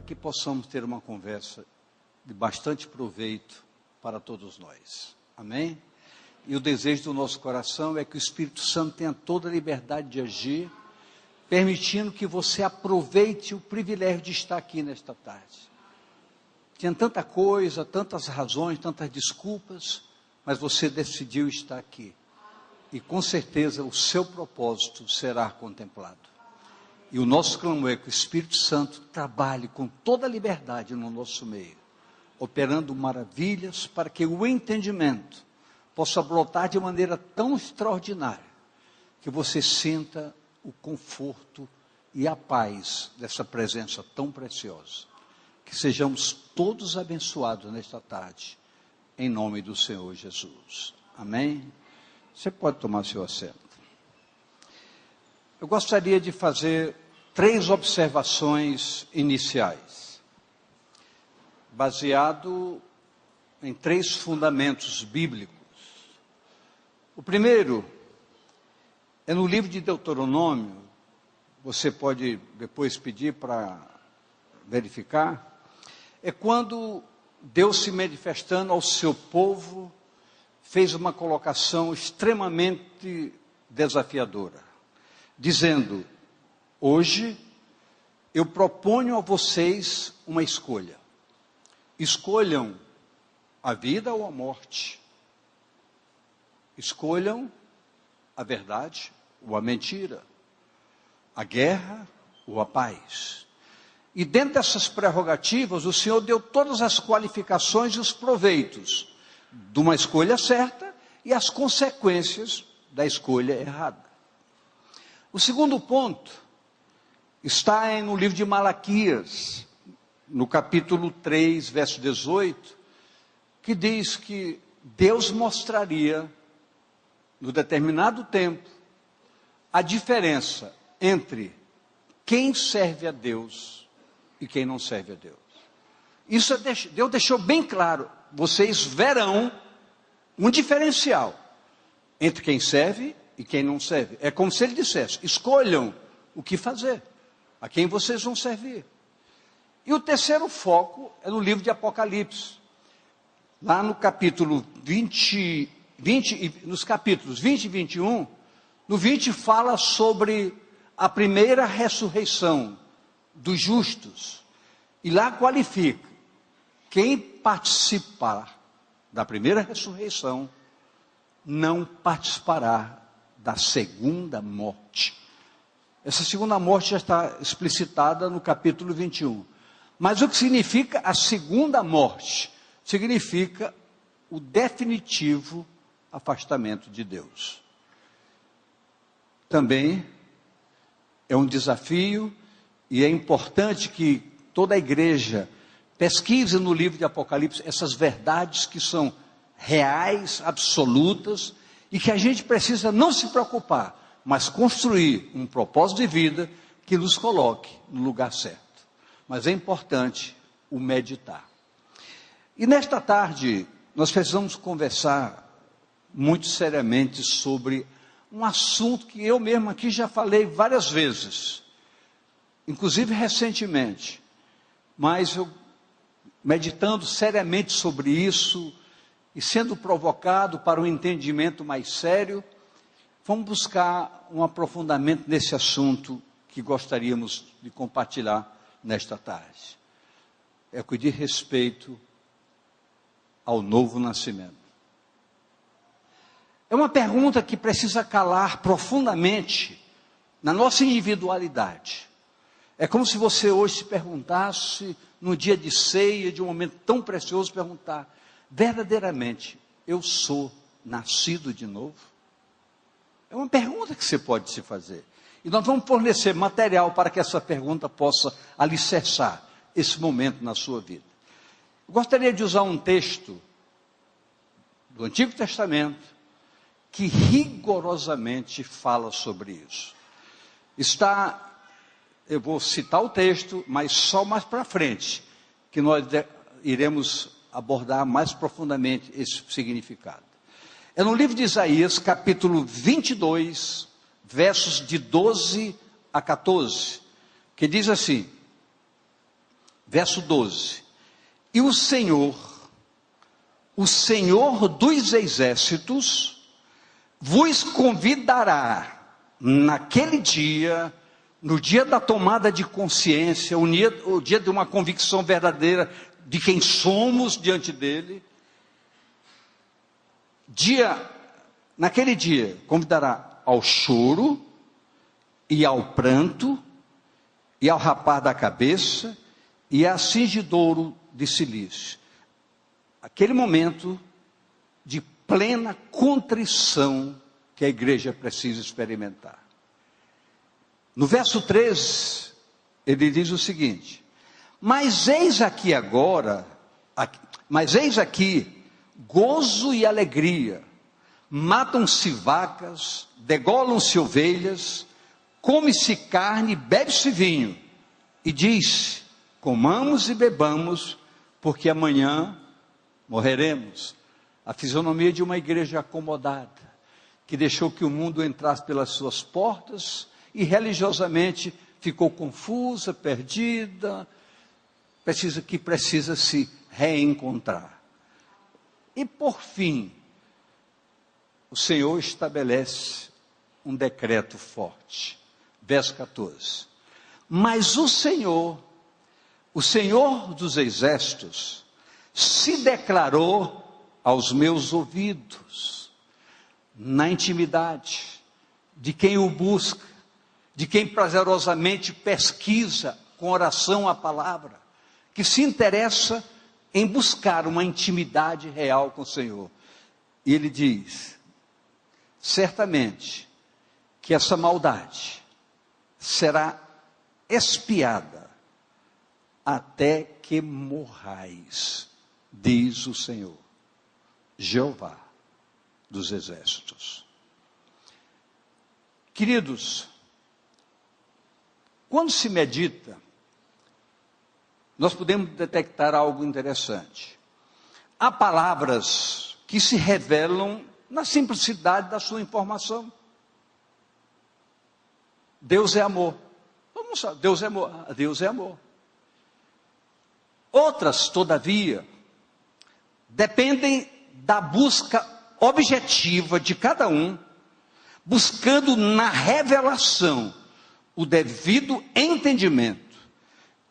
que possamos ter uma conversa de bastante proveito para todos nós. Amém? E o desejo do nosso coração é que o Espírito Santo tenha toda a liberdade de agir, permitindo que você aproveite o privilégio de estar aqui nesta tarde. Tinha tanta coisa, tantas razões, tantas desculpas, mas você decidiu estar aqui. E com certeza o seu propósito será contemplado. E o nosso clamor é que o Espírito Santo trabalhe com toda a liberdade no nosso meio, operando maravilhas para que o entendimento possa brotar de maneira tão extraordinária, que você sinta o conforto e a paz dessa presença tão preciosa. Que sejamos todos abençoados nesta tarde, em nome do Senhor Jesus. Amém? Você pode tomar seu assento. Eu gostaria de fazer 3 observações iniciais, baseado em 3 fundamentos bíblicos. O primeiro é no livro de Deuteronômio, você pode depois pedir para verificar, é quando Deus se manifestando ao seu povo, fez uma colocação extremamente desafiadora, dizendo: hoje eu proponho a vocês uma escolha. Escolham a vida ou a morte. Escolham a verdade ou a mentira. A guerra ou a paz. E dentro dessas prerrogativas, o Senhor deu todas as qualificações e os proveitos de uma escolha certa e as consequências da escolha errada. O segundo ponto está no livro de Malaquias, no capítulo 3, verso 18, que diz que Deus mostraria, no determinado tempo, a diferença entre quem serve a Deus e quem não serve a Deus. Isso Deus deixou bem claro: vocês verão um diferencial entre quem serve e quem não serve. É como se ele dissesse: escolham o que fazer, a quem vocês vão servir. E o terceiro foco é no livro de Apocalipse, lá no capítulo 20, nos capítulos 20 e 21, no 20 fala sobre a primeira ressurreição dos justos, e lá qualifica: quem participar da primeira ressurreição não participará da segunda morte. Essa segunda morte já está explicitada no capítulo 21. Mas o que significa a segunda morte? Significa o definitivo afastamento de Deus. Também é um desafio, e é importante que toda a igreja pesquise no livro de Apocalipse essas verdades que são reais, absolutas, e que a gente precisa não se preocupar, mas construir um propósito de vida que nos coloque no lugar certo. Mas é importante o meditar. E nesta tarde, nós precisamos conversar muito seriamente sobre um assunto que eu mesmo aqui já falei várias vezes, inclusive recentemente, mas eu, meditando seriamente sobre isso, e sendo provocado para um entendimento mais sério, vamos buscar um aprofundamento nesse assunto que gostaríamos de compartilhar nesta tarde. É o que diz respeito ao novo nascimento. É uma pergunta que precisa calar profundamente na nossa individualidade. É como se você hoje se perguntasse, no dia de ceia, de um momento tão precioso, perguntar: verdadeiramente, eu sou nascido de novo? É uma pergunta que você pode se fazer. E nós vamos fornecer material para que essa pergunta possa alicerçar esse momento na sua vida. Eu gostaria de usar um texto do Antigo Testamento que rigorosamente fala sobre isso. Eu vou citar o texto, mas só mais para frente, que nós iremos abordar mais profundamente esse significado. É no livro de Isaías, capítulo 22, versos de 12 a 14, que diz assim: Verso 12. E o Senhor dos exércitos, vos convidará naquele dia, no dia da tomada de consciência, o dia de uma convicção verdadeira de quem somos diante dele. Naquele dia, convidará ao choro e ao pranto, e ao rapar da cabeça, e a cingidouro de cilício. Aquele momento de plena contrição que a igreja precisa experimentar. No verso 13, ele diz o seguinte: mas eis aqui gozo e alegria, matam-se vacas, degolam-se ovelhas, come-se carne, bebe-se vinho, e diz: comamos e bebamos, porque amanhã morreremos. A fisionomia de uma igreja acomodada, que deixou que o mundo entrasse pelas suas portas, e religiosamente ficou confusa, perdida, precisa se reencontrar. E por fim, o Senhor estabelece um decreto forte. Verso 14. Mas o Senhor dos exércitos, se declarou aos meus ouvidos, na intimidade de quem o busca, de quem prazerosamente pesquisa com oração a palavra, que se interessa em buscar uma intimidade real com o Senhor. E ele diz: certamente que essa maldade será expiada até que morrais, diz o Senhor, Jeová dos exércitos. Queridos, quando se medita, nós podemos detectar algo interessante. Há palavras que se revelam na simplicidade da sua informação. Deus é amor. Vamos saber, Deus é amor. Deus é amor. Outras, todavia, dependem da busca objetiva de cada um, buscando na revelação o devido entendimento.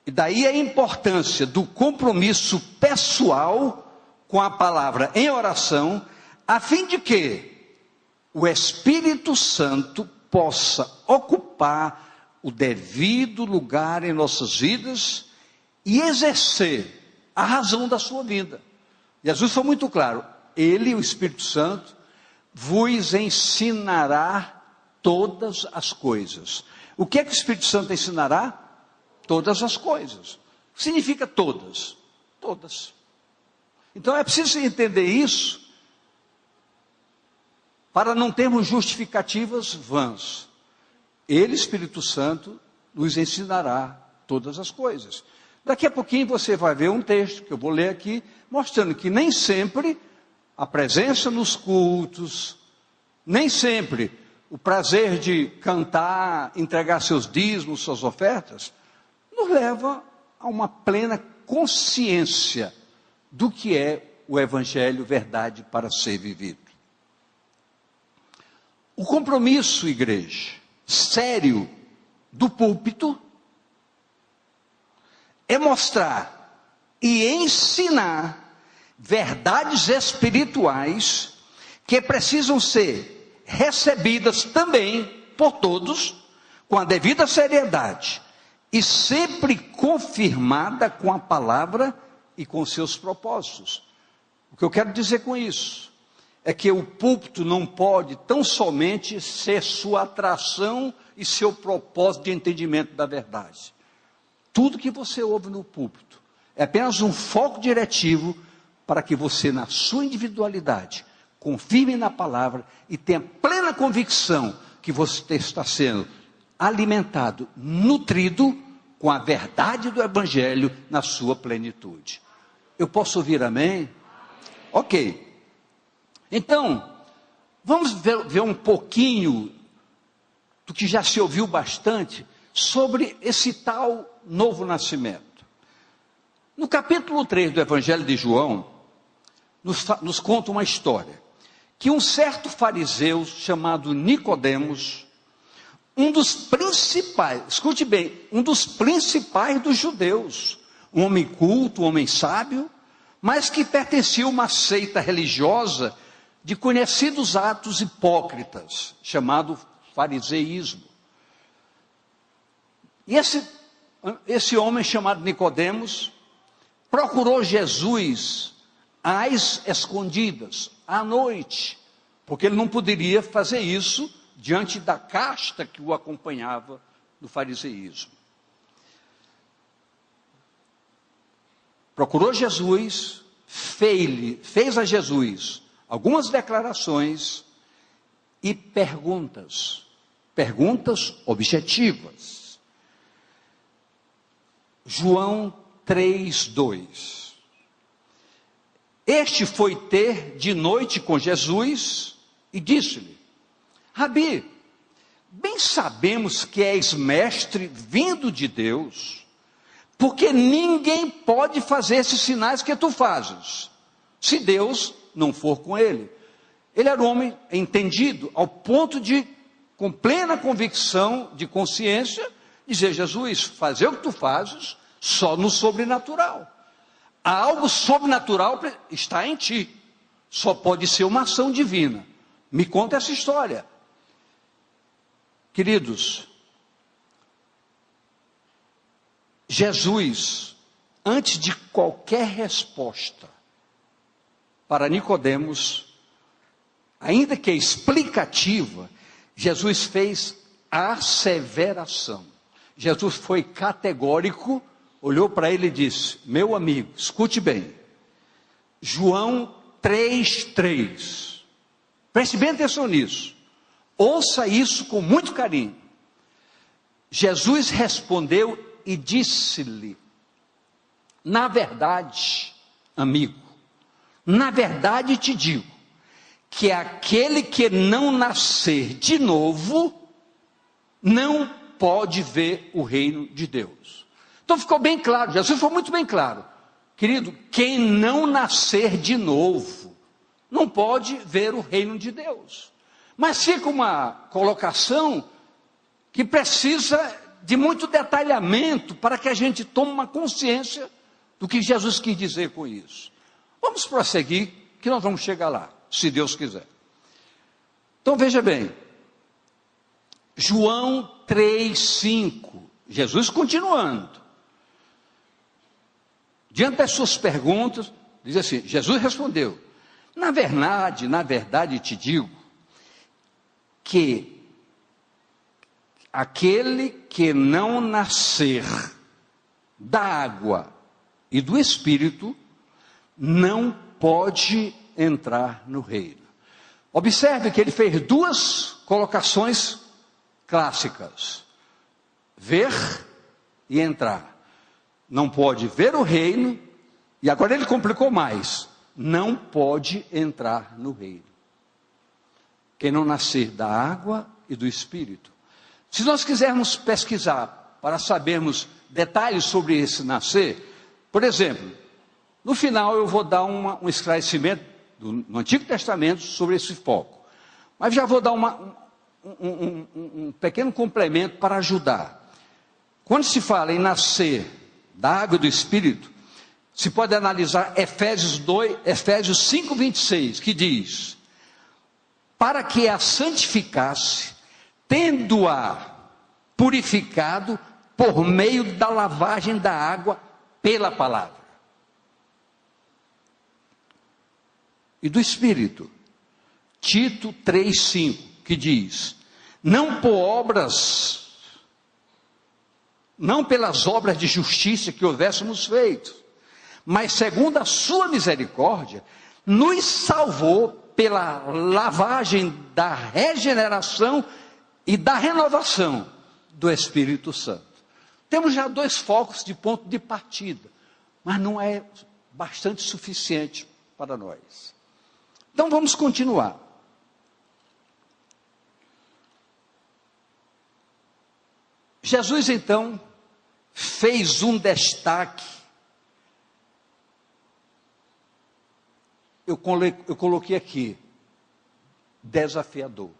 E daí a importância do compromisso pessoal com a palavra em oração, a fim de que o Espírito Santo possa ocupar o devido lugar em nossas vidas e exercer a razão da sua vida. Jesus foi muito claro: Ele, o Espírito Santo, vos ensinará todas as coisas. O que é que o Espírito Santo ensinará? Todas as coisas. O que significa todas? Todas. Então é preciso entender isso, para não termos justificativas vãs. Ele, Espírito Santo, nos ensinará todas as coisas. Daqui a pouquinho você vai ver um texto que eu vou ler aqui, mostrando que nem sempre a presença nos cultos, nem sempre o prazer de cantar, entregar seus dízimos, suas ofertas, nos leva a uma plena consciência do que é o Evangelho, verdade para ser vivido. O compromisso, igreja, sério do púlpito, é mostrar e ensinar verdades espirituais que precisam ser recebidas também por todos, com a devida seriedade, e sempre confirmada com a palavra e com seus propósitos. O que eu quero dizer com isso é que o púlpito não pode tão somente ser sua atração e seu propósito de entendimento da verdade. Tudo que você ouve no púlpito é apenas um foco diretivo para que você, na sua individualidade, confirme na palavra e tenha plena convicção que você está sendo alimentado, nutrido com a verdade do Evangelho na sua plenitude. Eu posso ouvir amém? Ok. Então, vamos ver um pouquinho do que já se ouviu bastante sobre esse tal novo nascimento. No capítulo 3 do Evangelho de João, nos conta uma história, que um certo fariseu chamado Nicodemos, um dos principais, escute bem, um dos principais dos judeus, um homem culto, um homem sábio, mas que pertencia a uma seita religiosa de conhecidos atos hipócritas, chamado fariseísmo. E esse homem chamado Nicodemos procurou Jesus às escondidas, à noite, porque ele não poderia fazer isso diante da casta que o acompanhava no fariseísmo. Procurou Jesus, fez a Jesus algumas declarações e perguntas objetivas. João 3:2. Este foi ter de noite com Jesus e disse-lhe: Rabi, bem sabemos que és mestre vindo de Deus, porque ninguém pode fazer esses sinais que tu fazes, se Deus não for com ele. Ele era um homem entendido, ao ponto de, com plena convicção de consciência, dizer: Jesus, fazer o que tu fazes só no sobrenatural. Algo sobrenatural está em ti, só pode ser uma ação divina. Me conta essa história. Queridos, Jesus, antes de qualquer resposta para Nicodemos, ainda que explicativa, Jesus fez asseveração. Jesus foi categórico, olhou para ele e disse: meu amigo, escute bem, João 3:3, preste bem atenção nisso, ouça isso com muito carinho. Jesus respondeu e disse-lhe: na verdade, amigo, na verdade te digo, que aquele que não nascer de novo, não pode ver o reino de Deus. Então ficou bem claro, Jesus foi muito bem claro. Querido, quem não nascer de novo, não pode ver o reino de Deus. Mas fica uma colocação que precisa de muito detalhamento para que a gente tome uma consciência do que Jesus quis dizer com isso. Vamos prosseguir, que nós vamos chegar lá, se Deus quiser. Então veja bem, João 3:5, Jesus continuando. Diante das suas perguntas, diz assim, Jesus respondeu: na verdade te digo, que aquele que não nascer da água e do Espírito, não pode entrar no reino. Observe que ele fez duas colocações clássicas: ver e entrar. Não pode ver o reino, e agora ele complicou mais: não pode entrar no reino. Quem não nascer da água e do Espírito. Se nós quisermos pesquisar para sabermos detalhes sobre esse nascer, por exemplo, no final eu vou dar um esclarecimento no Antigo Testamento sobre esse foco, mas já vou dar um pequeno complemento para ajudar. Quando se fala em nascer da água e do Espírito, se pode analisar Efésios 5:26, que diz: para que a santificasse, tendo-a purificado por meio da lavagem da água pela palavra. E do Espírito, Tito 3:5, que diz: não pelas obras de justiça que houvéssemos feito, mas segundo a sua misericórdia, nos salvou pela lavagem da regeneração e da renovação do Espírito Santo. Temos já dois focos de ponto de partida, mas não é bastante suficiente para nós. Então vamos continuar. Jesus então fez um destaque eu coloquei aqui, desafiador.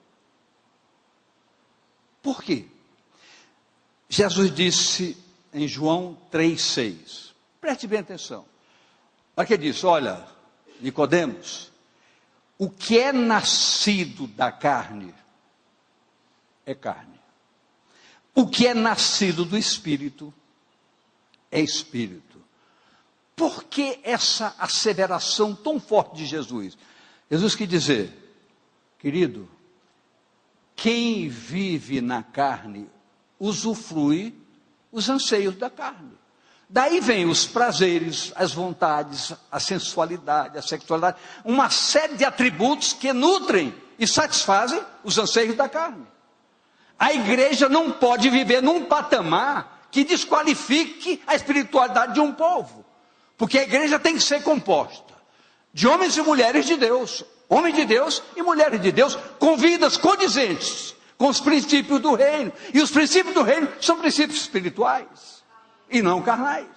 Por quê? Jesus disse em João 3,6, preste bem atenção. Olha que ele disse, olha, Nicodemos, o que é nascido da carne é carne. O que é nascido do Espírito é Espírito. Por que essa asseveração tão forte de Jesus? Jesus quis dizer, querido, quem vive na carne usufrui os anseios da carne. Daí vem os prazeres, as vontades, a sensualidade, a sexualidade, uma série de atributos que nutrem e satisfazem os anseios da carne. A igreja não pode viver num patamar que desqualifique a espiritualidade de um povo, porque a igreja tem que ser composta de homens e mulheres de Deus, homens de Deus e mulheres de Deus, com vidas condizentes com os princípios do reino, e os princípios do reino são princípios espirituais, e não carnais.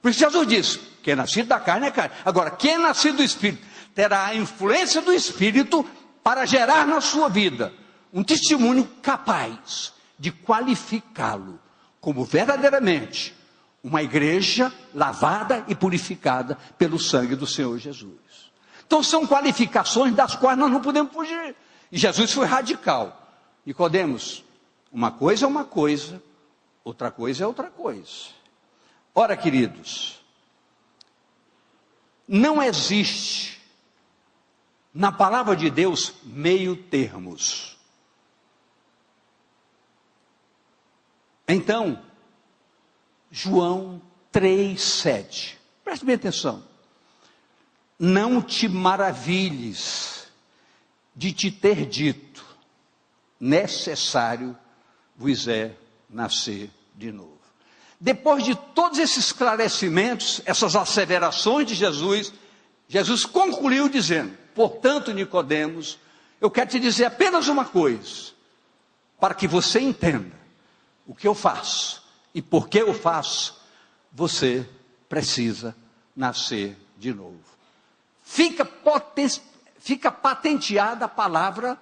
Por isso Jesus disse, quem é nascido da carne é carne. Agora, quem é nascido do Espírito, terá a influência do Espírito para gerar na sua vida um testemunho capaz de qualificá-lo como verdadeiramente uma igreja lavada e purificada pelo sangue do Senhor Jesus. Então são qualificações das quais nós não podemos fugir. E Jesus foi radical. Nicodemos, uma coisa é uma coisa, outra coisa é outra coisa. Ora, queridos, não existe na palavra de Deus meio termos. Então, João 3,7, preste bem atenção. Não te maravilhes de te ter dito, necessário vos é nascer de novo. Depois de todos esses esclarecimentos, essas asseverações de Jesus, Jesus concluiu dizendo, portanto, Nicodemos, eu quero te dizer apenas uma coisa, para que você entenda o que eu faço e por que eu faço, você precisa nascer de novo. Fica patenteada a palavra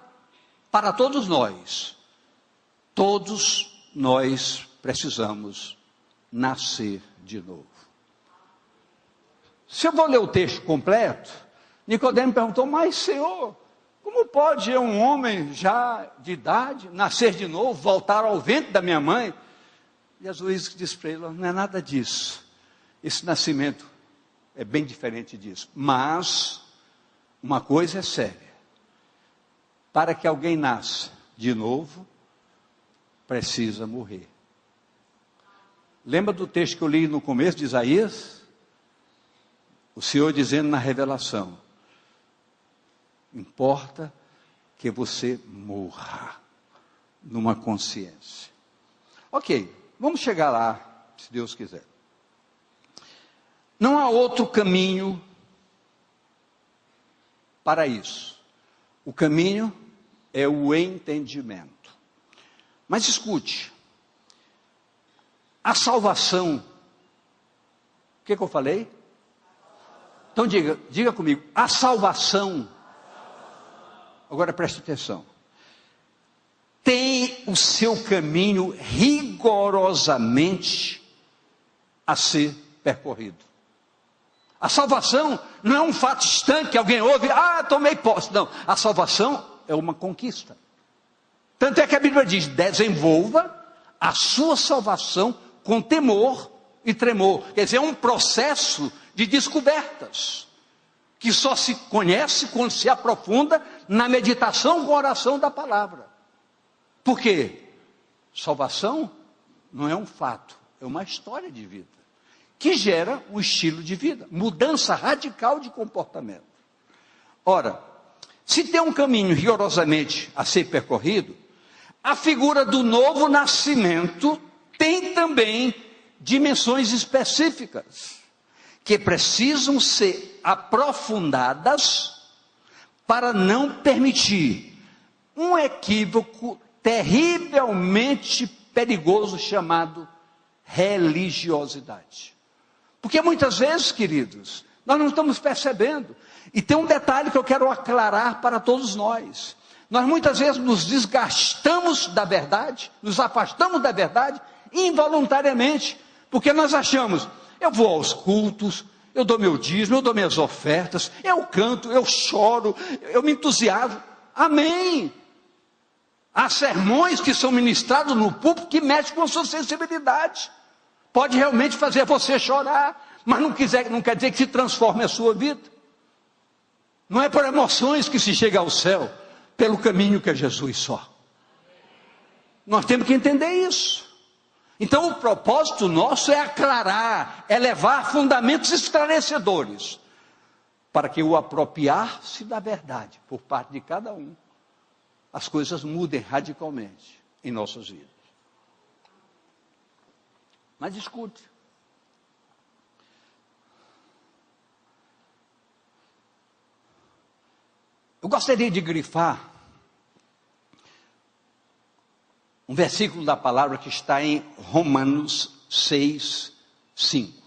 para todos nós. Todos nós precisamos nascer de novo. Se eu vou ler o texto completo, Nicodemo perguntou, mas Senhor, como pode um homem já de idade nascer de novo, voltar ao ventre da minha mãe? Jesus disse para ele, não é nada disso. Esse nascimento é bem diferente disso. Mas, uma coisa é séria. Para que alguém nasça de novo, precisa morrer. Lembra do texto que eu li no começo de Isaías? O Senhor dizendo na revelação, importa que você morra numa consciência. Ok, vamos chegar lá, se Deus quiser. Não há outro caminho para isso. O caminho é o entendimento. Mas escute, a salvação, o que eu falei? Então diga comigo, a salvação, agora preste atenção, tem o seu caminho rigorosamente a ser percorrido. A salvação não é um fato distante que alguém ouve, tomei posse. Não, a salvação é uma conquista. Tanto é que a Bíblia diz, desenvolva a sua salvação com temor e tremor. Quer dizer, é um processo de descobertas, que só se conhece quando se aprofunda na meditação com a oração da palavra. Por quê? Salvação não é um fato, é uma história de vida, que gera um estilo de vida, mudança radical de comportamento. Ora, se tem um caminho rigorosamente a ser percorrido, a figura do novo nascimento tem também dimensões específicas, que precisam ser aprofundadas para não permitir um equívoco terrivelmente perigoso chamado religiosidade. Porque muitas vezes, queridos, Nós não estamos percebendo. E tem um detalhe que eu quero aclarar para todos nós. Nós muitas vezes nos desgastamos da verdade, nos afastamos da verdade, involuntariamente, porque nós achamos, eu vou aos cultos, eu dou meu dízimo, eu dou minhas ofertas, eu canto, eu choro, eu me entusiasmo. Amém. Há sermões que são ministrados no púlpito que mexem com a sua sensibilidade. Pode realmente fazer você chorar, mas não quer dizer que se transforme a sua vida. Não é por emoções que se chega ao céu, pelo caminho que é Jesus só. Nós temos que entender isso. Então o propósito nosso é aclarar, é levar fundamentos esclarecedores, para que o apropriar-se da verdade, por parte de cada um, as coisas mudem radicalmente em nossas vidas. Mas escute. Eu gostaria de grifar um versículo da palavra que está em Romanos 6, 5.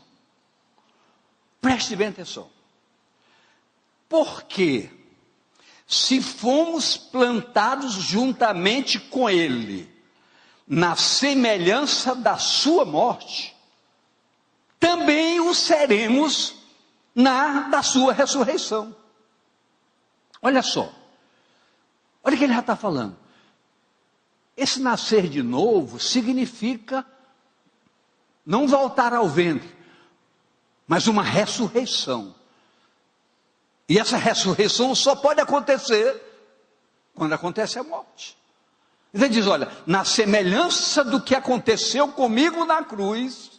Preste bem atenção. Porque se fomos plantados juntamente com Ele, na semelhança da sua morte, também o seremos na da sua ressurreição. Olha só, olha o que ele já está falando. Esse nascer de novo significa não voltar ao ventre, mas uma ressurreição. E essa ressurreição só pode acontecer quando acontece a morte. Ele diz, olha, na semelhança do que aconteceu comigo na cruz,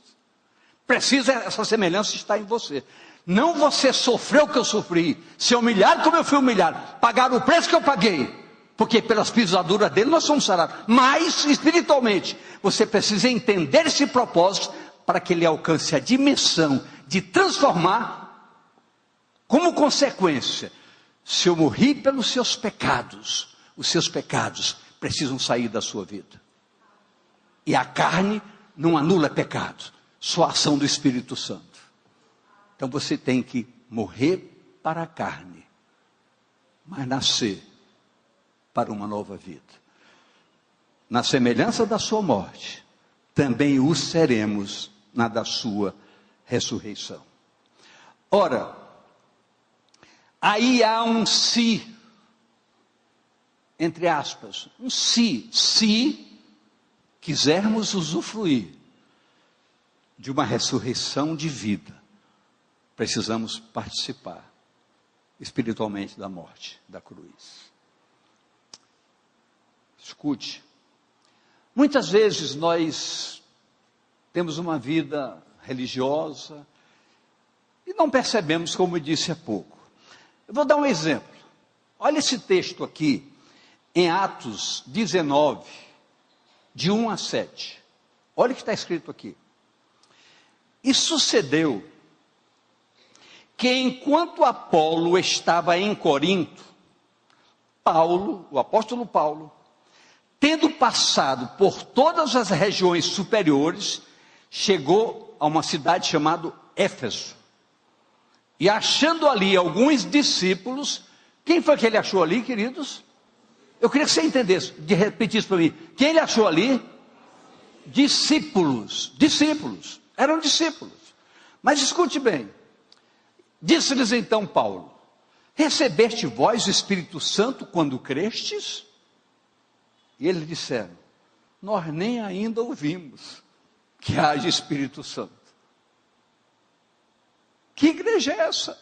essa semelhança estar em você. Não você sofreu o que eu sofri, se humilhar como eu fui humilhado, pagar o preço que eu paguei, porque pelas pisaduras dele nós somos sarados. Mas, espiritualmente, você precisa entender esse propósito para que ele alcance a dimensão de transformar, como consequência, se eu morri pelos seus pecados, os seus pecados precisam sair da sua vida. E a carne não anula pecado, só a ação do Espírito Santo. Então você tem que morrer para a carne, mas nascer para uma nova vida. Na semelhança da sua morte, também o seremos na da sua ressurreição. Ora, aí há um se, entre aspas, um se quisermos usufruir de uma ressurreição de vida, precisamos participar espiritualmente da morte, da cruz. Escute, muitas vezes nós temos uma vida religiosa e não percebemos, como eu disse há pouco. Eu vou dar um exemplo. Olha esse texto aqui, em Atos 19, de 1 a 7. Olha o que está escrito aqui. E sucedeu que enquanto Apolo estava em Corinto, Paulo, o apóstolo Paulo, tendo passado por todas as regiões superiores, chegou a uma cidade chamada Éfeso. E achando ali alguns discípulos, quem foi que ele achou ali, queridos? Eu queria que você entendesse, de repetir isso para mim. Quem ele achou ali? Discípulos, eram discípulos. Mas escute bem, disse-lhes então Paulo, recebeste vós o Espírito Santo quando crestes? E eles disseram, nós nem ainda ouvimos que haja Espírito Santo. Que igreja é essa?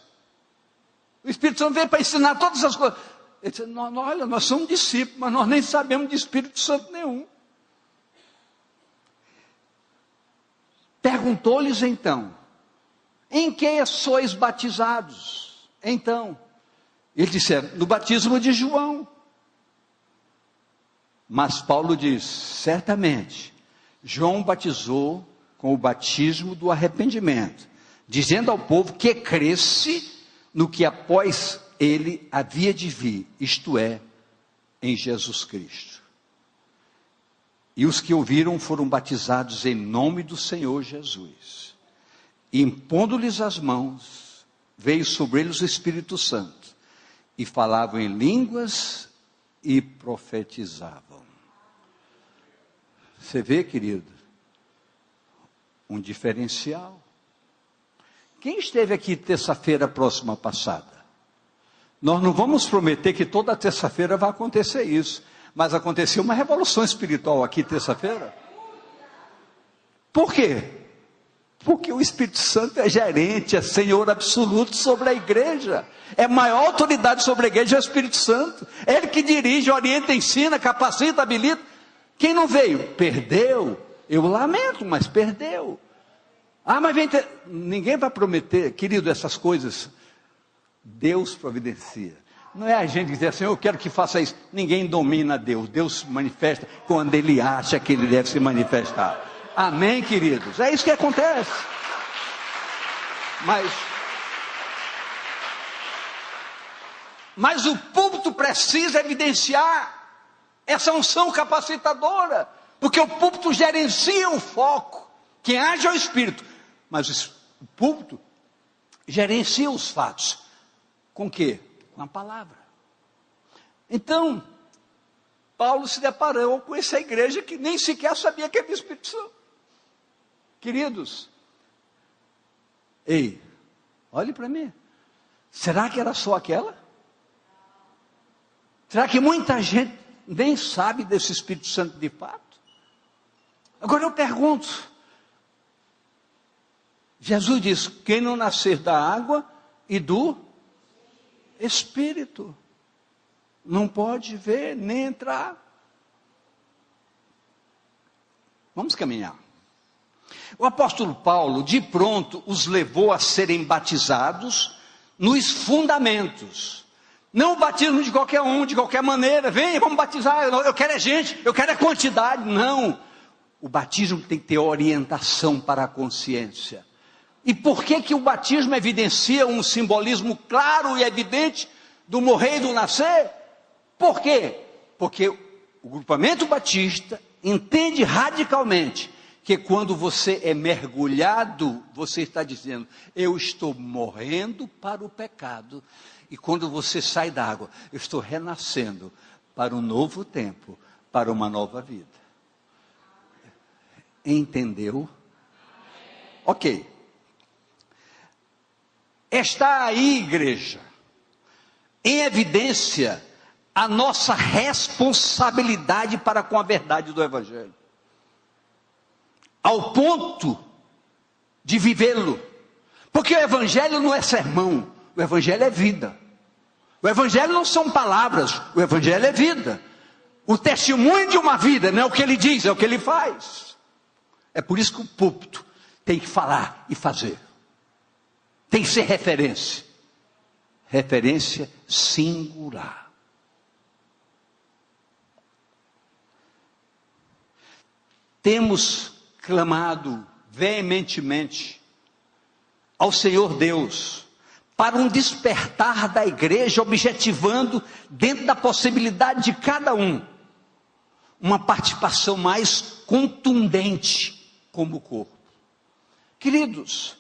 O Espírito Santo veio para ensinar todas as coisas. Ele disse, olha, nós somos discípulos, mas nós nem sabemos de Espírito Santo nenhum. Perguntou-lhes então, em que sois batizados? Então, eles disseram, no batismo de João. Mas Paulo diz, certamente, João batizou com o batismo do arrependimento, dizendo ao povo que cresce no que após ele havia de vir, isto é, em Jesus Cristo. E os que ouviram foram batizados em nome do Senhor Jesus. E impondo-lhes as mãos, veio sobre eles o Espírito Santo, e falavam em línguas e profetizavam. Você vê, querido, um diferencial. Quem esteve aqui terça-feira próxima passada? Nós não vamos prometer que toda terça-feira vai acontecer isso, mas aconteceu uma revolução espiritual aqui terça-feira. Por quê? Porque o Espírito Santo é gerente, é Senhor absoluto sobre a igreja. É maior autoridade sobre a igreja, é o Espírito Santo. É Ele que dirige, orienta, ensina, capacita, habilita. Quem não veio? Perdeu. Eu lamento, mas perdeu. Ah, mas ninguém vai prometer, querido, essas coisas. Deus providencia. Não é a gente que diz assim, eu quero que faça isso. Ninguém domina Deus. Deus se manifesta quando Ele acha que Ele deve se manifestar. Amém, queridos? É isso que acontece. Mas o púlpito precisa evidenciar essa unção capacitadora, porque o púlpito gerencia o foco. Quem age é o Espírito, mas o púlpito gerencia os fatos. Com o quê? Com a palavra. Então, Paulo se deparou com essa igreja que nem sequer sabia que havia o Espírito Santo. Queridos, ei, olhe para mim. Será que era só aquela? Será que muita gente nem sabe desse Espírito Santo de fato? Agora eu pergunto. Jesus diz, quem não nascer da água e do Espírito, não pode ver nem entrar. Vamos caminhar. O apóstolo Paulo, de pronto, os levou a serem batizados nos fundamentos. Não o batismo de qualquer um, de qualquer maneira. Vem, vamos batizar, eu quero é gente, eu quero é quantidade. Não. O batismo tem que ter orientação para a consciência. E por que o batismo evidencia um simbolismo claro e evidente do morrer e do nascer? Por quê? Porque o grupamento batista entende radicalmente que quando você é mergulhado, você está dizendo, eu estou morrendo para o pecado. E quando você sai da água, eu estou renascendo para um novo tempo, para uma nova vida. Entendeu? Ok. Está aí, igreja, em evidência a nossa responsabilidade para com a verdade do Evangelho. Ao ponto de vivê-lo. Porque o Evangelho não é sermão, o Evangelho é vida. O Evangelho não são palavras, o Evangelho é vida. O testemunho de uma vida não é o que ele diz, é o que ele faz. É por isso que o púlpito tem que falar e fazer. Tem que ser referência. Referência singular. Temos clamado veementemente ao Senhor Deus para um despertar da igreja, objetivando, dentro da possibilidade de cada um, uma participação mais contundente como corpo. Queridos,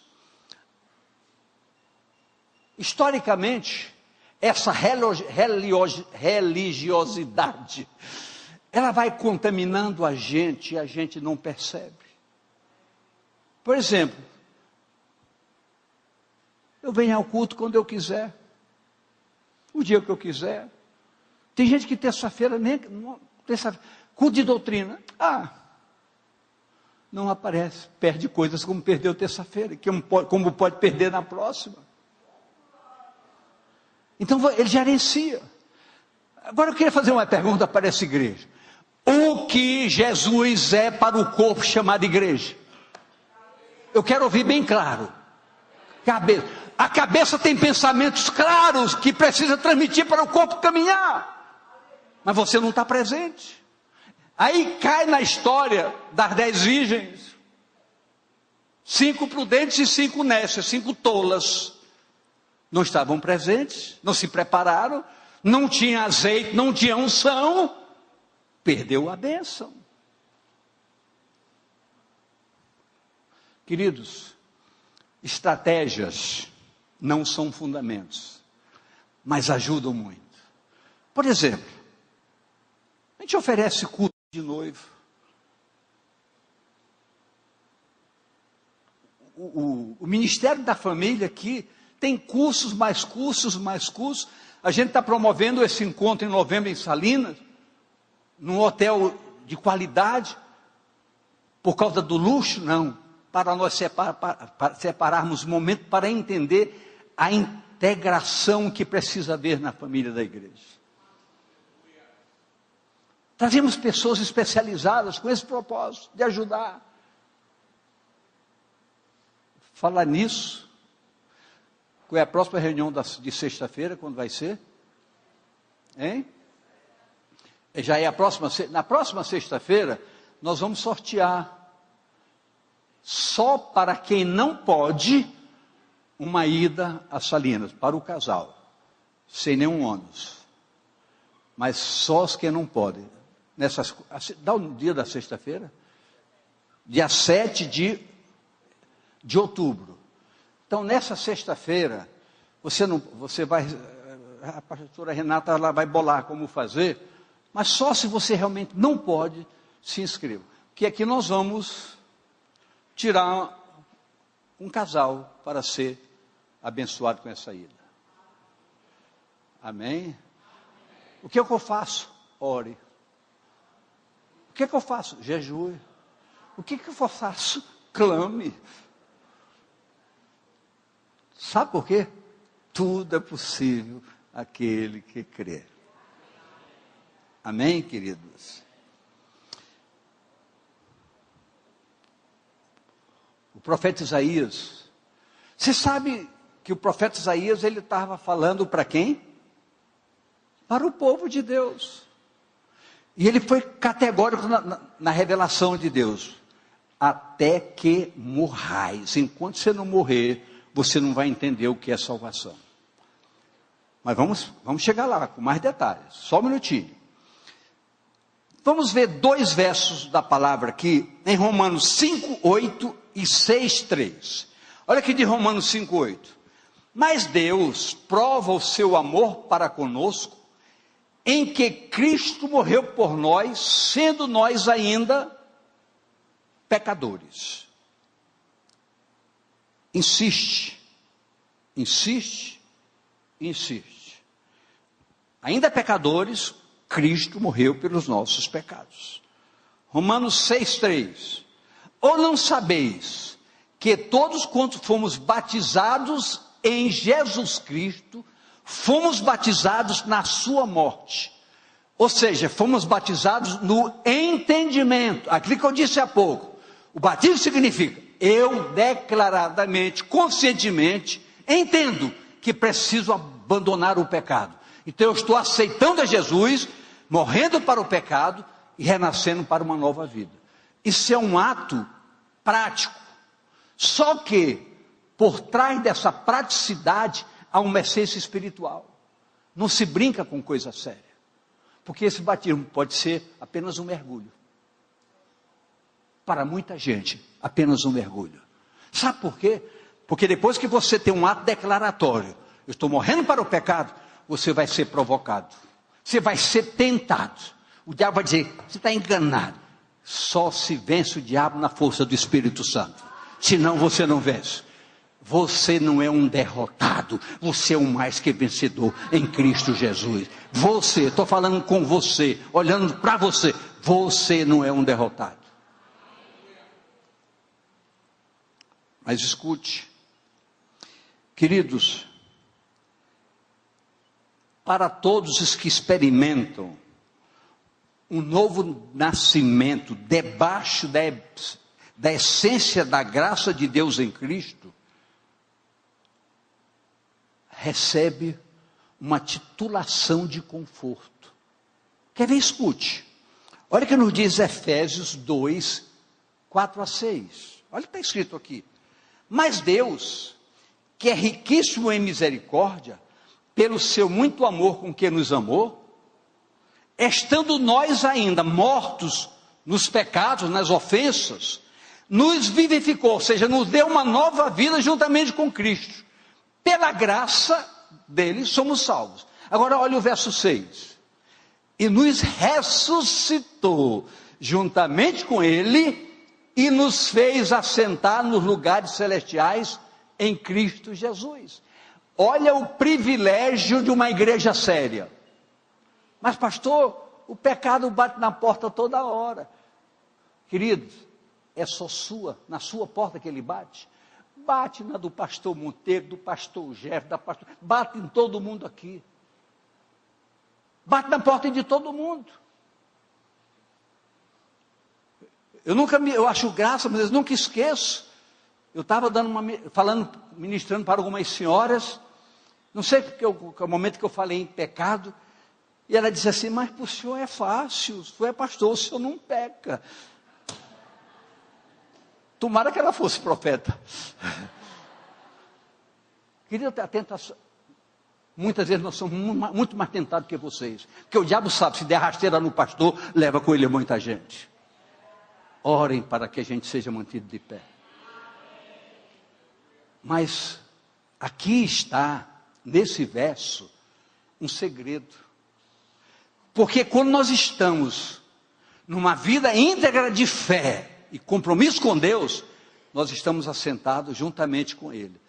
historicamente, essa religiosidade, ela vai contaminando a gente e a gente não percebe. Por exemplo, eu venho ao culto quando eu quiser, o dia que eu quiser. Tem gente que terça-feira, culto de doutrina, não aparece, perde coisas como perdeu terça-feira, como pode perder na próxima. Então ele gerencia. Agora eu queria fazer uma pergunta para essa igreja. O que Jesus é para o corpo chamado igreja? Eu quero ouvir bem claro. A cabeça tem pensamentos claros que precisa transmitir para o corpo caminhar. Mas você não está presente. Aí cai na história das 10 virgens. 5 prudentes e 5 nécias, 5 tolas. Não estavam presentes, não se prepararam, não tinha azeite, não tinha unção, perdeu a bênção. Queridos, estratégias não são fundamentos, mas ajudam muito. Por exemplo, a gente oferece culto de noivo. O Ministério da Família aqui tem cursos, mais cursos, mais cursos. A gente está promovendo esse encontro em novembro em Salinas, num hotel de qualidade, por causa do luxo? Não, para nós separarmos o momento para entender a integração que precisa haver na família da igreja. Trazemos pessoas especializadas com esse propósito de ajudar. Falar nisso, qual é a próxima reunião de sexta-feira, quando vai ser? Hein? Já é a próxima, na próxima sexta-feira, nós vamos sortear, só para quem não pode, uma ida a Salinas, para o casal, sem nenhum ônus. Mas só os que não podem. Dá o dia da sexta-feira? Dia 7 de outubro. Então, nessa sexta-feira, a pastora Renata ela vai bolar como fazer, mas só se você realmente não pode, se inscreva. Porque aqui nós vamos tirar um casal para ser abençoado com essa ida. Amém? O que é que eu faço? Ore. O que é que eu faço? Jejue. O que é que eu faço? Clame. Sabe por quê? Tudo é possível àquele que crê. Amém, queridos? O profeta Isaías, você sabe que o profeta Isaías, ele estava falando para quem? Para o povo de Deus. E ele foi categórico na revelação de Deus. Até que morrais. Enquanto você não morrer, você não vai entender o que é salvação. Mas vamos chegar lá com mais detalhes. Só um minutinho. Vamos ver 2 versos da palavra aqui, em Romanos 5, 8 e 6, 3. Olha aqui de Romanos 5, 8. Mas Deus prova o seu amor para conosco, em que Cristo morreu por nós, sendo nós ainda pecadores. Insiste, insiste, insiste. Ainda pecadores, Cristo morreu pelos nossos pecados. Romanos 6,3. Ou não sabeis que todos quantos fomos batizados em Jesus Cristo, fomos batizados na sua morte. Ou seja, fomos batizados no entendimento. Aquilo que eu disse há pouco. O batismo significa, eu declaradamente, conscientemente, entendo que preciso abandonar o pecado. Então eu estou aceitando a Jesus, morrendo para o pecado e renascendo para uma nova vida. Isso é um ato prático. Só que, por trás dessa praticidade, há uma essência espiritual. Não se brinca com coisa séria. Porque esse batismo pode ser apenas um mergulho. Para muita gente, apenas um mergulho. Sabe por quê? Porque depois que você tem um ato declaratório, eu estou morrendo para o pecado, você vai ser provocado. Você vai ser tentado. O diabo vai dizer, você está enganado. Só se vence o diabo na força do Espírito Santo. Senão você não vence. Você não é um derrotado, você é um mais que vencedor em Cristo Jesus. Você, estou falando com você, olhando para você, você não é um derrotado. Mas escute, queridos, para todos os que experimentam um novo nascimento debaixo da essência da graça de Deus em Cristo, recebe uma titulação de conforto. Quer ver? Escute. Olha o que nos diz Efésios 2, 4 a 6. Olha o que está escrito aqui. Mas Deus, que é riquíssimo em misericórdia, pelo seu muito amor com que nos amou, estando nós ainda mortos nos pecados, nas ofensas, nos vivificou, ou seja, nos deu uma nova vida juntamente com Cristo. pela graça dele somos salvos. Agora olha o verso 6. E nos ressuscitou juntamente com ele e nos fez assentar nos lugares celestiais em Cristo Jesus. Olha o privilégio de uma igreja séria. Mas pastor, o pecado bate na porta toda hora. Queridos, é só na sua porta que ele bate? Bate na do pastor Monteiro, do pastor Jeff, bate em todo mundo aqui. Bate na porta de todo mundo. Eu acho graça, mas eu nunca esqueço. Eu estava ministrando para algumas senhoras, não sei porque o momento que eu falei em pecado, e ela disse assim, mas para o senhor é fácil, o senhor é pastor, o senhor não peca. Tomara que ela fosse profeta. Querido, muitas vezes nós somos muito mais tentados que vocês, porque o diabo sabe, se der rasteira no pastor, leva com ele muita gente. Orem para que a gente seja mantido de pé. Mas aqui está, nesse verso, um segredo. Porque quando nós estamos numa vida íntegra de fé e compromisso com Deus, nós estamos assentados juntamente com Ele.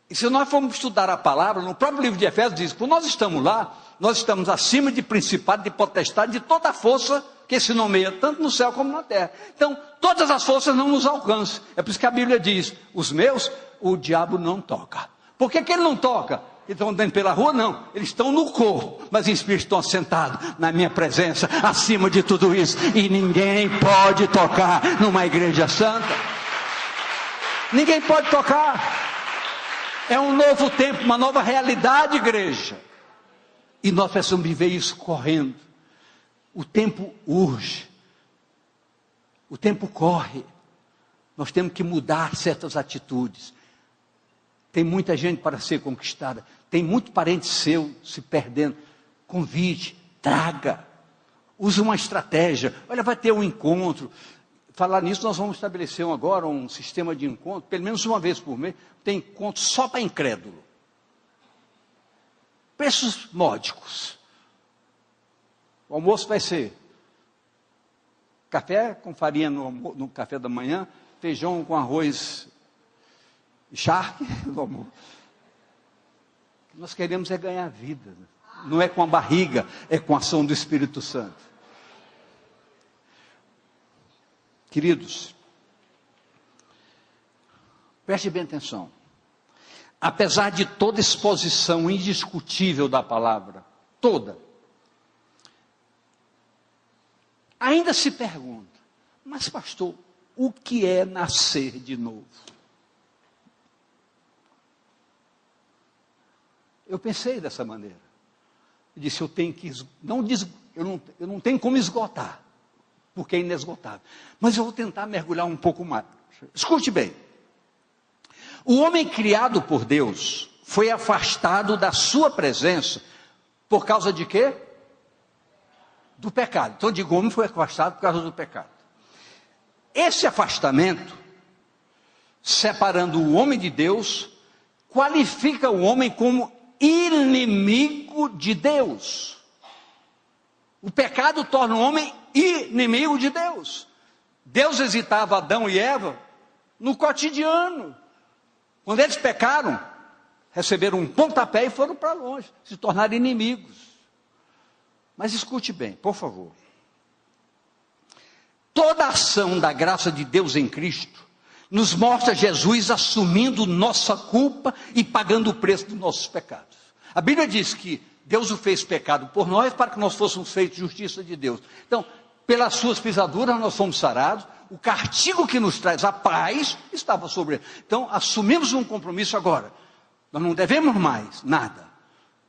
E se nós formos estudar a palavra, no próprio livro de Efésios diz, quando nós estamos lá, nós estamos acima de principado, de potestade, de toda a força que se nomeia, tanto no céu como na terra. Então, todas as forças não nos alcançam. É por isso que a Bíblia diz, os meus, o diabo não toca. Por que ele não toca? Eles estão andando pela rua? Não, eles estão no corpo, mas em espírito estão assentados na minha presença, acima de tudo isso, e ninguém pode tocar numa igreja santa. Ninguém pode tocar. É um novo tempo, uma nova realidade, igreja, e nós precisamos viver isso correndo. O tempo urge, o tempo corre, nós temos que mudar certas atitudes. Tem muita gente para ser conquistada, tem muito parente seu se perdendo. Convide, traga, use uma estratégia. Olha, vai ter um encontro. Falar nisso, nós vamos estabelecer agora um sistema de encontro, pelo menos uma vez por mês. Tem encontro só para incrédulo. Preços módicos. O almoço vai ser café com farinha no café da manhã, feijão com arroz e charque. Nós queremos é ganhar vida. Não é com a barriga, é com a ação do Espírito Santo. Queridos, preste bem atenção. Apesar de toda exposição indiscutível da palavra, toda, ainda se pergunta, mas pastor, o que é nascer de novo? Eu pensei dessa maneira. Eu disse, eu não tenho como esgotar, porque é inesgotável. Mas eu vou tentar mergulhar um pouco mais. Escute bem. O homem criado por Deus foi afastado da sua presença por causa de quê? Do pecado. Então, digo, o homem foi afastado por causa do pecado. Esse afastamento, separando o homem de Deus, qualifica o homem como inimigo de Deus. O pecado torna o homem inimigo de Deus. Deus visitava Adão e Eva no cotidiano. Quando eles pecaram, receberam um pontapé e foram para longe, se tornaram inimigos. Mas escute bem, por favor. Toda a ação da graça de Deus em Cristo nos mostra Jesus assumindo nossa culpa e pagando o preço dos nossos pecados. A Bíblia diz que Deus o fez pecado por nós para que nós fôssemos feitos justiça de Deus. Então, pelas suas pisaduras nós fomos sarados. O castigo que nos traz a paz estava sobre ele. Então, assumimos um compromisso agora. Nós não devemos mais nada.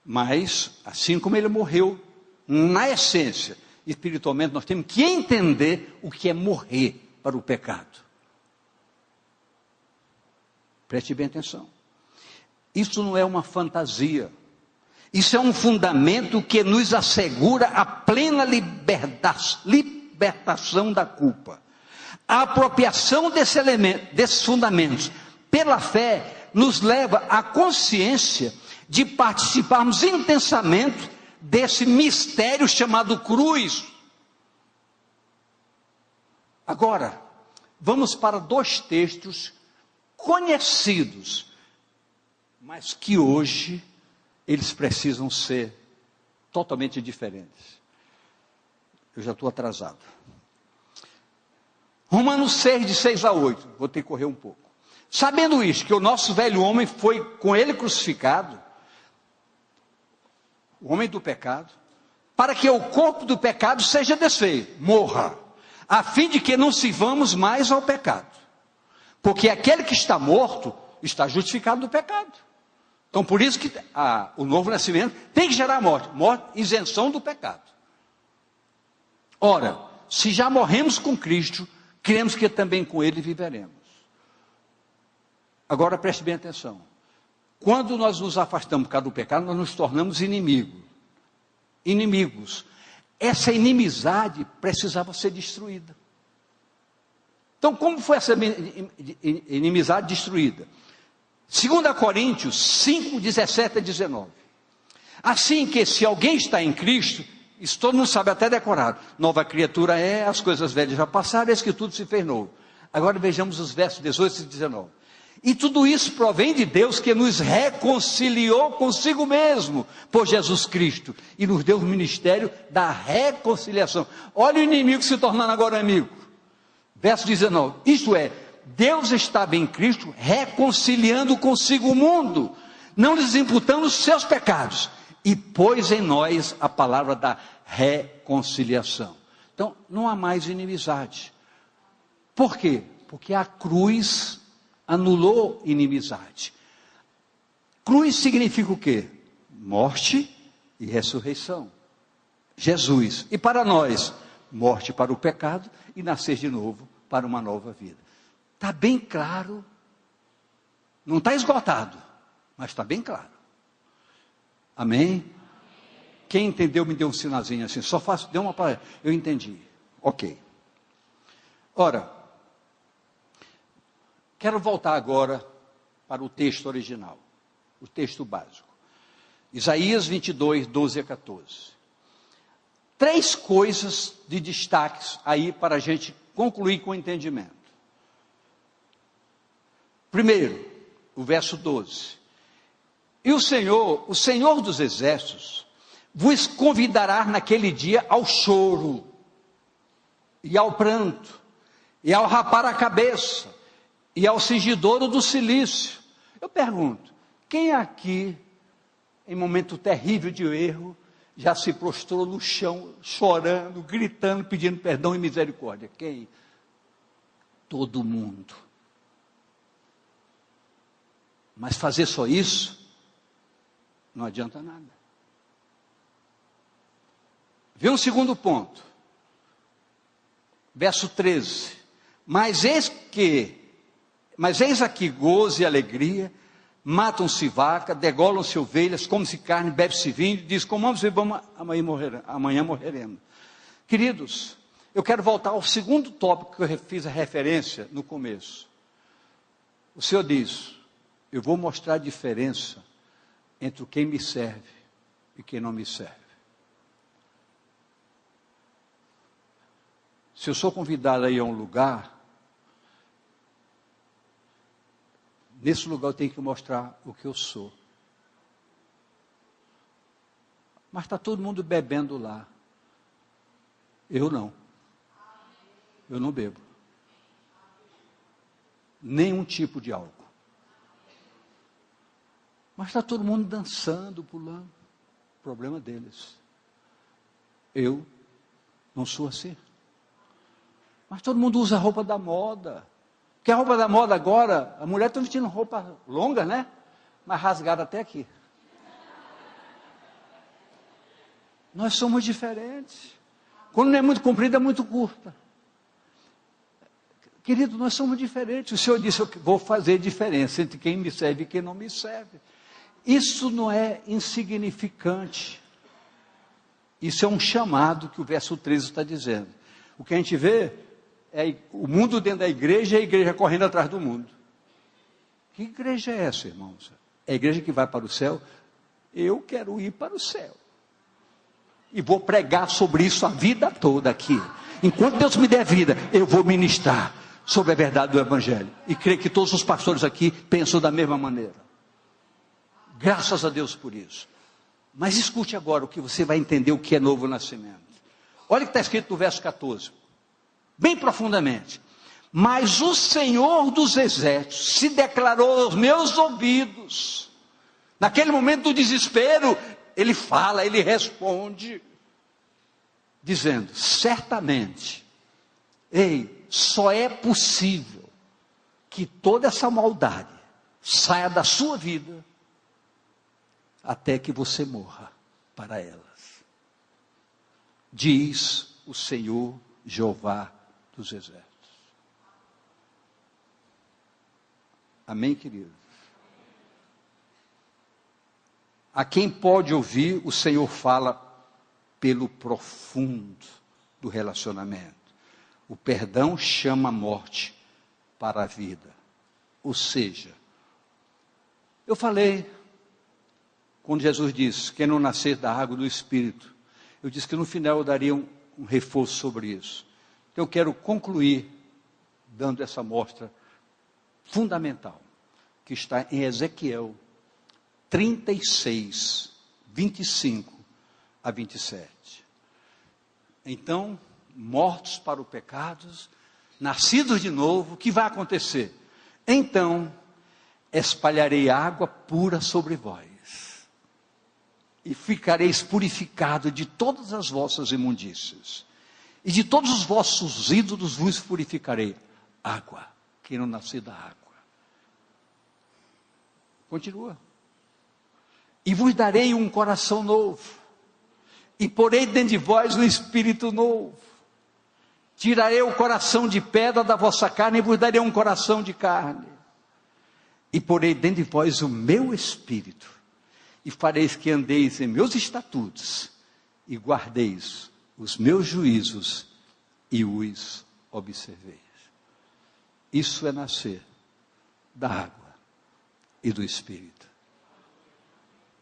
Mas, assim como ele morreu, na essência, espiritualmente, nós temos que entender o que é morrer para o pecado. Preste bem atenção. Isso não é uma fantasia. Isso é um fundamento que nos assegura a plena libertação da culpa. A apropriação desses fundamentos pela fé nos leva à consciência de participarmos intensamente desse mistério chamado cruz. Agora, vamos para 2 textos conhecidos, mas que hoje eles precisam ser totalmente diferentes. Eu já estou atrasado. Romanos 6, de 6 a 8, vou ter que correr um pouco. Sabendo isto, que o nosso velho homem foi com ele crucificado, o homem do pecado, para que o corpo do pecado seja desfeito, morra, a fim de que não sirvamos mais ao pecado. Porque aquele que está morto, está justificado do pecado. Então por isso que o novo nascimento tem que gerar morte, isenção do pecado. Ora, se já morremos com Cristo, cremos que também com Ele viveremos. Agora preste bem atenção. Quando nós nos afastamos por causa do pecado, nós nos tornamos inimigos. Inimigos. Essa inimizade precisava ser destruída. Então, como foi essa inimizade destruída? 2 Coríntios 5, 17 a 19. Assim que se alguém está em Cristo, isso todo mundo sabe até decorado. Nova criatura é, as coisas velhas já passaram, eis que tudo se fez novo. Agora vejamos os versos 18 e 19. E tudo isso provém de Deus, que nos reconciliou consigo mesmo, por Jesus Cristo, e nos deu o ministério da reconciliação. Olha o inimigo se tornando agora amigo. Verso 19, isto é, Deus estava em Cristo reconciliando consigo o mundo, não lhes imputando os seus pecados, e pôs em nós a palavra da reconciliação. Então, não há mais inimizade. Por quê? Porque a cruz anulou inimizade. Cruz significa o quê? Morte e ressurreição. Jesus. E para nós, morte para o pecado e nascer de novo para uma nova vida. Está bem claro. Não está esgotado, mas está bem claro. Amém? Quem entendeu me deu um sinalzinho assim. Só faço, deu uma palavra. Eu entendi. Ok. Ora, quero voltar agora para o texto original, o texto básico. Isaías 22, 12 a 14. 3 coisas de destaques aí para a gente concluir com o entendimento. Primeiro, o verso 12. E o Senhor dos Exércitos, vos convidará naquele dia ao choro, e ao pranto, e ao rapar a cabeça, e ao cingidouro do cilício. Eu pergunto, quem aqui, em momento terrível de erro, já se prostrou no chão, chorando, gritando, pedindo perdão e misericórdia? Quem? Todo mundo. Mas fazer só isso, não adianta nada. Vê um segundo ponto. Verso 13. Mas eis aqui gozo e alegria, matam-se vaca, degolam-se ovelhas, come-se carne, bebe-se vinho, diz, comamos e vamos, amanhã morreremos. Queridos, eu quero voltar ao segundo tópico que eu fiz a referência no começo. O Senhor diz, eu vou mostrar a diferença entre quem me serve e quem não me serve. Se eu sou convidado a ir a um lugar, nesse lugar eu tenho que mostrar o que eu sou. Mas está todo mundo bebendo lá. Eu não. Eu não bebo. Nenhum tipo de álcool. Mas está todo mundo dançando, pulando. Problema deles. Eu não sou assim. Mas todo mundo usa a roupa da moda. Porque a roupa da moda agora, a mulher está vestindo roupa longa, né? Mas rasgada até aqui. Nós somos diferentes. Quando não é muito comprida, é muito curta. Querido, nós somos diferentes. O Senhor disse, eu vou fazer diferença entre quem me serve e quem não me serve. Isso não é insignificante. Isso é um chamado que o verso 13 está dizendo. O que a gente vê é o mundo dentro da igreja e a igreja correndo atrás do mundo. Que igreja é essa, irmãos? É a igreja que vai para o céu? Eu quero ir para o céu. E vou pregar sobre isso a vida toda aqui. Enquanto Deus me der vida, eu vou ministrar sobre a verdade do Evangelho. E creio que todos os pastores aqui pensam da mesma maneira. Graças a Deus por isso. Mas escute agora o que você vai entender o que é novo nascimento. Olha o que está escrito no verso 14. Bem profundamente. Mas o Senhor dos Exércitos se declarou aos meus ouvidos. Naquele momento do desespero, ele fala, ele responde, dizendo, certamente, só é possível que toda essa maldade saia da sua vida, até que você morra para elas. Diz o Senhor Jeová dos Exércitos. Amém, querido? A quem pode ouvir, o Senhor fala pelo profundo do relacionamento. O perdão chama a morte para a vida. Ou seja, eu falei, quando Jesus disse, quem não nascer da água do Espírito, eu disse que no final eu daria um reforço sobre isso. Então eu quero concluir dando essa mostra fundamental, que está em Ezequiel 36, 25 a 27. Então, mortos para o pecado, nascidos de novo, o que vai acontecer? Então, espalharei água pura sobre vós, e ficareis purificados de todas as vossas imundícias, e de todos os vossos ídolos vos purificarei. Água, quem não nascer da água. Continua. E vos darei um coração novo, e porei dentro de vós um espírito novo. Tirarei o coração de pedra da vossa carne, e vos darei um coração de carne. E porei dentro de vós o meu espírito, e fareis que andeis em meus estatutos, e guardeis os meus juízos, e os observeis. Isso é nascer da água e do Espírito.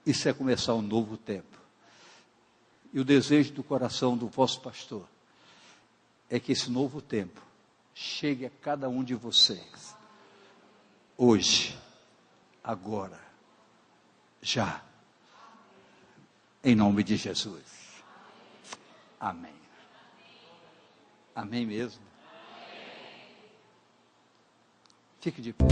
Isso é começar um novo tempo. E o desejo do coração do vosso pastor é que esse novo tempo chegue a cada um de vocês. Hoje, agora, já. Em nome de Jesus. Amém. Amém mesmo. Fique de pé.